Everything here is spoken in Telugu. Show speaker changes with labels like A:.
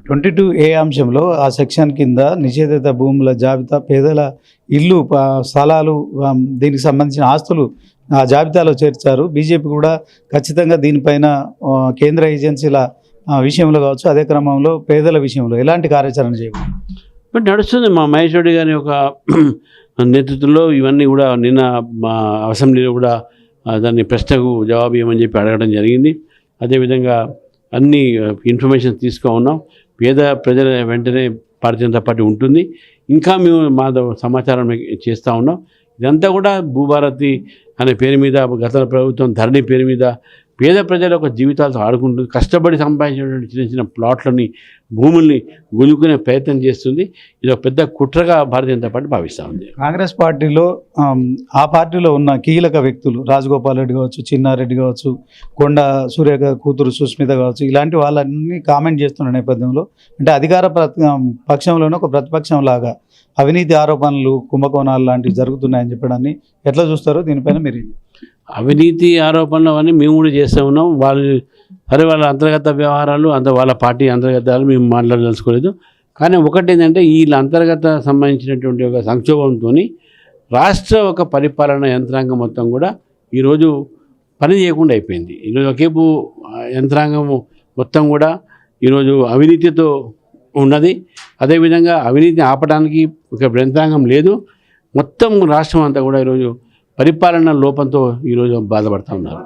A: 22A అంశంలో ఆ సెక్షన్ కింద నిషేధిత భూముల జాబితా, పేదల ఇల్లు, స్థలాలు, దీనికి సంబంధించిన ఆస్తులు ఆ జాబితాలో చేర్చారు. బీజేపీ కూడా ఖచ్చితంగా దీనిపైన కేంద్ర ఏజెన్సీల విషయంలో కావచ్చు, అదే క్రమంలో పేదల విషయంలో ఎలాంటి కార్యాచరణ చేయబోతుంది?
B: బట్ నడుస్తుంది. మా మహేష్ రెడ్డి గారి యొక్క నేతృత్వంలో ఇవన్నీ కూడా నిన్న మా అసెంబ్లీలో కూడా దాన్ని ప్రశ్నకు జవాబు ఇవ్వమని చెప్పి అడగడం జరిగింది. అదేవిధంగా అన్ని ఇన్ఫర్మేషన్ తీసుకు ఉన్నాం. పేద ప్రజల వెంటనే భారతీయ జనతా పార్టీ ఉంటుంది. ఇంకా మేము మా సమాచారం చేస్తూ ఉన్నాం. ఇదంతా కూడా భూభారతి అనే పేరు మీద, గత ప్రభుత్వం ధరణి పేరు మీద పేద ప్రజల యొక్క జీవితాలతో ఆడుకుంటుంది. కష్టపడి సంపాదించినటువంటి చిన్న చిన్న ప్లాట్లని, భూముల్ని గుంజుకునే ప్రయత్నం చేస్తుంది. ఇది ఒక పెద్ద కుట్రగా భారతీయ జనతా పార్టీ భావిస్తూ ఉంది.
A: కాంగ్రెస్ పార్టీలో ఆ పార్టీలో ఉన్న కీలక వ్యక్తులు రాజగోపాల్ రెడ్డి కావచ్చు, చిన్నారెడ్డి కావచ్చు, కొండ సూర్య కూతురు సుస్మిత కావచ్చు, ఇలాంటి వాళ్ళన్నీ కామెంట్ చేస్తున్న నేపథ్యంలో, అంటే అధికార పక్షంలోనే ఒక ప్రతిపక్షం లాగా అవినీతి ఆరోపణలు, కుంభకోణాలు లాంటివి జరుగుతున్నాయని చెప్పడాన్ని ఎట్లా చూస్తారో దీనిపైన మీరు?
B: అవినీతి ఆరోపణలు అవన్నీ మేము కూడా చేస్తూ ఉన్నాం. వాళ్ళ అంతర్గత వ్యవహారాలు, వాళ్ళ పార్టీ అంతర్గతాలు మేము మాట్లాడదలుచుకోలేదు. కానీ ఒకటి ఏంటంటే, వీళ్ళ అంతర్గత సంబంధించినటువంటి ఒక సంక్షోభంతో రాష్ట్ర ఒక పరిపాలన యంత్రాంగం మొత్తం కూడా ఈరోజు పని చేయకుండా అయిపోయింది. ఈరోజు ఒకేపు యంత్రాంగం మొత్తం కూడా ఈరోజు అవినీతితో ఉన్నది. అదేవిధంగా అవినీతిని ఆపడానికి ఒక యంత్రాంగం లేదు. మొత్తం రాష్ట్రం అంతా కూడా ఈరోజు పరిపాలన లోపంతో ఈరోజు బాధపడుతూ ఉన్నారు.